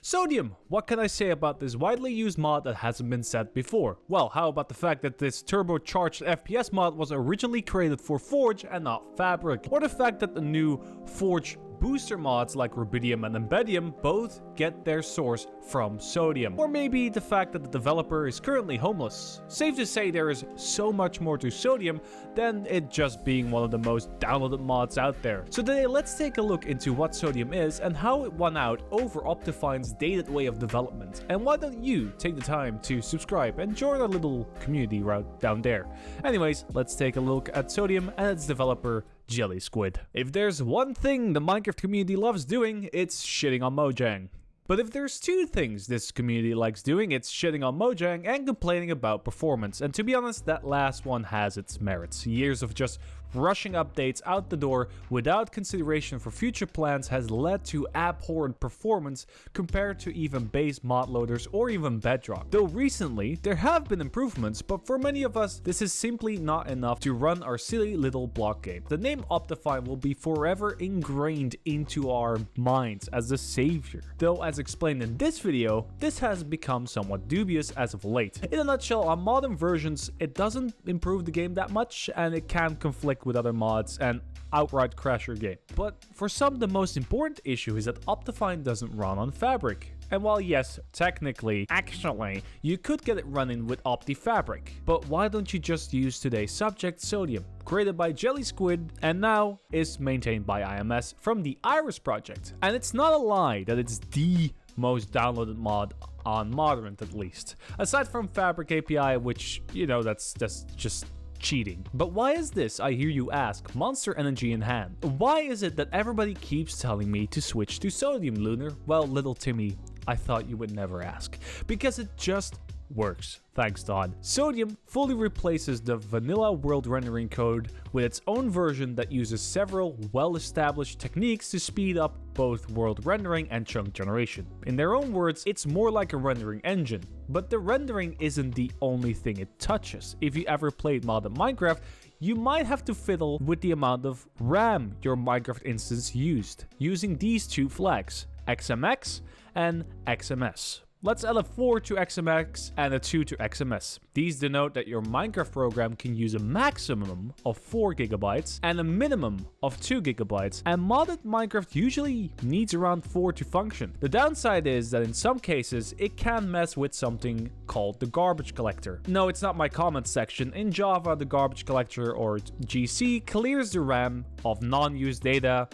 Sodium! What can I say about this widely used mod that hasn't been said before? Well, how about the fact that this turbocharged FPS mod was originally created for Forge and not Fabric? Or the fact that the new Forge booster mods like Rubidium and Embedium both get their source from Sodium. Or maybe the fact that the developer is currently homeless. Safe to say there is so much more to Sodium than it just being one of the most downloaded mods out there. So today let's take a look into what Sodium is and how it won out over OptiFine's dated way of development. And why don't you take the time to subscribe and join our little community right down there. Anyways, let's take a look at Sodium and its developer Jelly Squid. If there's one thing the Minecraft community loves doing, it's shitting on Mojang. But if there's two things this community likes doing, it's shitting on Mojang and complaining about performance. And to be honest, that last one has its merits. Years of just rushing updates out the door without consideration for future plans has led to abhorrent performance compared to even base mod loaders or even Bedrock. Though recently, there have been improvements, but for many of us, this is simply not enough to run our silly little block game. The name OptiFine will be forever ingrained into our minds as the savior. Though as explained in this video, this has become somewhat dubious as of late. In a nutshell, on modern versions, it doesn't improve the game that much and it can conflict with other mods and outright crash your game. But for some, the most important issue is that OptiFine doesn't run on Fabric. And while yes, technically, actually, you could get it running with OptiFabric, but why don't you just use today's subject, Sodium, created by Jelly Squid and now is maintained by IMS from the Iris project. And it's not a lie that it's the most downloaded mod on Modern at least. Aside from Fabric API, which, you know, that's just cheating. But why is this, I hear you ask, Monster Energy in hand? Why is it that everybody keeps telling me to switch to Sodium, Lunar? Well, little Timmy, I thought you would never ask. Because it just works. Thanks, Todd. Sodium fully replaces the vanilla world rendering code with its own version that uses several well-established techniques to speed up both world rendering and chunk generation. In their own words, it's more like a rendering engine. But the rendering isn't the only thing it touches. If you ever played modded Minecraft, you might have to fiddle with the amount of RAM your Minecraft instance used, using these two flags, XMX and XMS. Let's add a 4 to XMX and a 2 to XMS. These denote that your Minecraft program can use a maximum of 4 GB and a minimum of 2 GB, and modded Minecraft usually needs around 4 to function. The downside is that in some cases, it can mess with something called the garbage collector. No, it's not my comment section. In Java, the garbage collector, or GC, clears the RAM of non-used data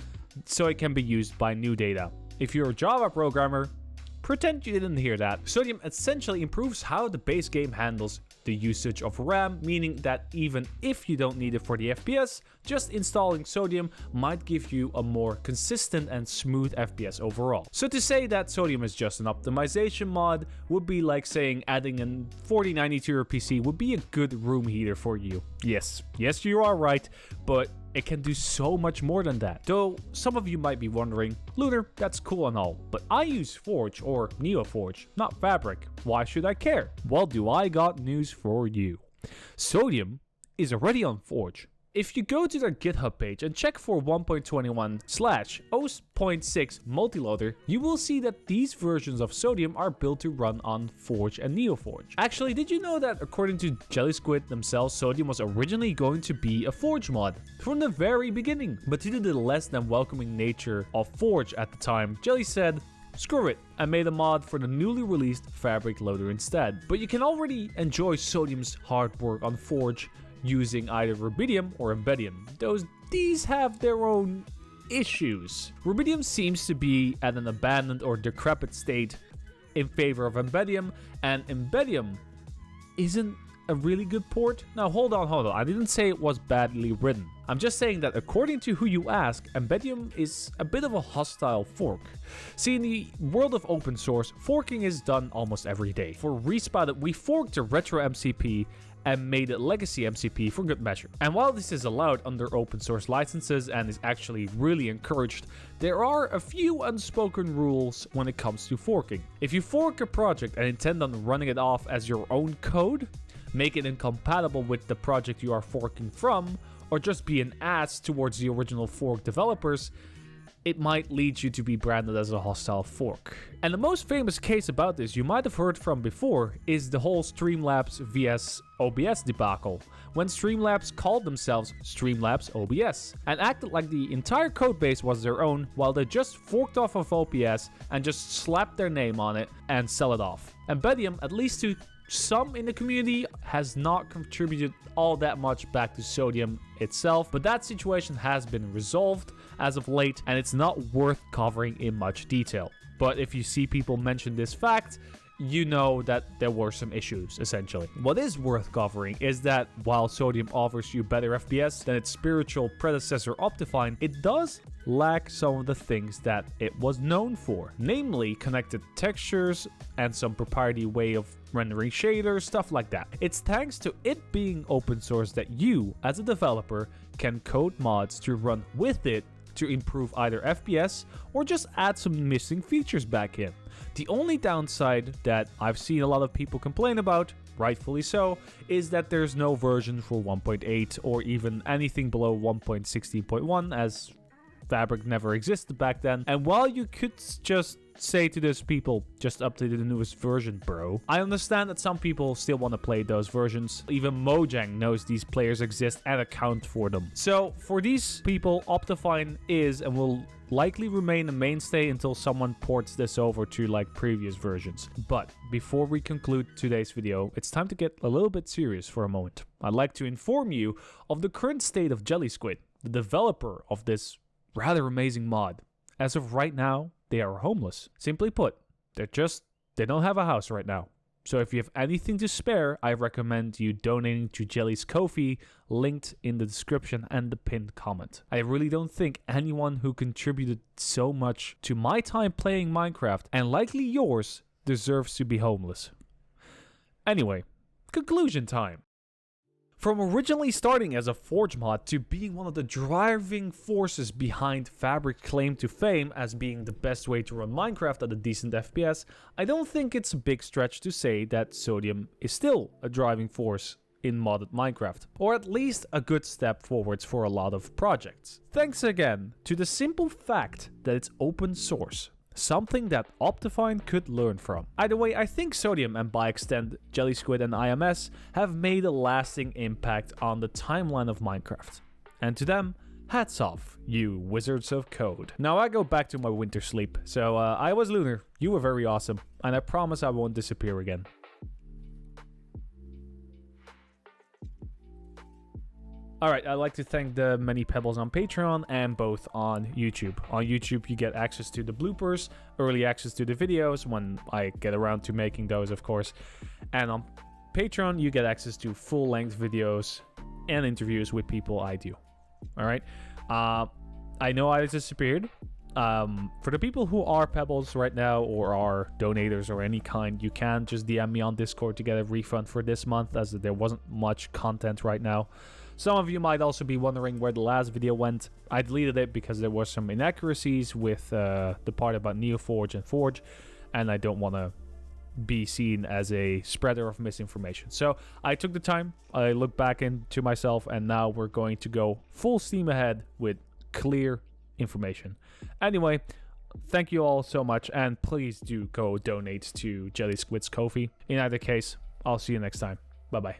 so it can be used by new data. If you're a Java programmer, pretend you didn't hear that. Sodium essentially improves how the base game handles the usage of RAM, meaning that even if you don't need it for the FPS, just installing Sodium might give you a more consistent and smooth FPS overall. So to say that Sodium is just an optimization mod would be like saying adding a 4090 to your PC would be a good room heater for you. Yes, you are right, but it can do so much more than that. Though some of you might be wondering, Lunar, that's cool and all, but I use Forge or Neoforged, not Fabric. Why should I care? Well, do I got news for you. Sodium is already on Forge. If you go to their GitHub page and check for 1.21/0.6 multiloader, you will see that these versions of Sodium are built to run on Forge and Neoforge. Actually, did you know that according to Jelly Squid themselves, Sodium was originally going to be a Forge mod from the very beginning, but due to the less than welcoming nature of Forge at the time, Jelly said, screw it, and made a mod for the newly released Fabric loader instead. But you can already enjoy Sodium's hard work on Forge using either Rubidium or Embedium, though these have their own issues. Rubidium seems to be at an abandoned or decrepit state in favor of Embedium, and Embedium isn't a really good port. Now hold on, I didn't say it was badly written. I'm just saying that according to who you ask, Embedium is a bit of a hostile fork. See, in the world of open source, forking is done almost every day. For Respotted, we forked the retro MCP and made it legacy MCP for good measure. And while this is allowed under open source licenses and is actually really encouraged, there are a few unspoken rules when it comes to forking. If you fork a project and intend on running it off as your own code, make it incompatible with the project you are forking from, or just be an ass towards the original fork developers, it might lead you to be branded as a hostile fork. And the most famous case about this you might have heard from before is the whole Streamlabs vs OBS debacle, when Streamlabs called themselves Streamlabs OBS and acted like the entire codebase was their own, while they just forked off of OBS and just slapped their name on it and sell it off. And Bedium, at least to some in the community, has not contributed all that much back to Sodium itself, but that situation has been resolved as of late, and it's not worth covering in much detail. But if you see people mention this fact, you know that there were some issues, essentially. What is worth covering is that while Sodium offers you better FPS than its spiritual predecessor OptiFine, it does lack some of the things that it was known for, namely connected textures and some proprietary way of rendering shaders, stuff like that. It's thanks to it being open source that you, as a developer, can code mods to run with it to improve either FPS or just add some missing features back in. The only downside that I've seen a lot of people complain about, rightfully so, is that there's no version for 1.8 or even anything below 1.16.1, as Fabric never existed back then. And while you could just say to those people, just update the newest version, bro, I understand that some people still want to play those versions. Even Mojang knows these players exist and account for them. So for these people, OptiFine is and will likely remain a mainstay until someone ports this over to like previous versions. But before we conclude today's video, it's time to get a little bit serious for a moment. I'd like to inform you of the current state of Jelly Squid, the developer of this rather amazing mod. As of right now, they are homeless. Simply put, they don't have a house right now. So if you have anything to spare, I recommend you donating to Jelly's Ko-fi, linked in the description and the pinned comment. I really don't think anyone who contributed so much to my time playing Minecraft, and likely yours, deserves to be homeless. Anyway, conclusion time. From originally starting as a Forge mod to being one of the driving forces behind Fabric's claim to fame as being the best way to run Minecraft at a decent FPS, I don't think it's a big stretch to say that Sodium is still a driving force in modded Minecraft, or at least a good step forwards for a lot of projects. Thanks again to the simple fact that it's open source. Something that OptiFine could learn from. Either way, I think Sodium, and by extent Jelly Squid and IMS, have made a lasting impact on the timeline of Minecraft. And to them, hats off, you wizards of code. Now I go back to my winter sleep. So I was Lunar, you were very awesome, and I promise I won't disappear again. Alright, I'd like to thank the many Pebbles on Patreon and both on YouTube. On YouTube, you get access to the bloopers, early access to the videos when I get around to making those, of course. And on Patreon, you get access to full-length videos and interviews with people I do. Alright? I know I disappeared. For the people who are Pebbles right now or are donators or any kind, you can just DM me on Discord to get a refund for this month, as there wasn't much content right now. Some of you might also be wondering where the last video went. I deleted it because there were some inaccuracies with the part about Neoforged and Forge, and I don't want to be seen as a spreader of misinformation. So I took the time, I looked back into myself, and now we're going to go full steam ahead with clear information. Anyway, thank you all so much, and please do go donate to Jelly Squid's Ko-fi. In either case, I'll see you next time. Bye-bye.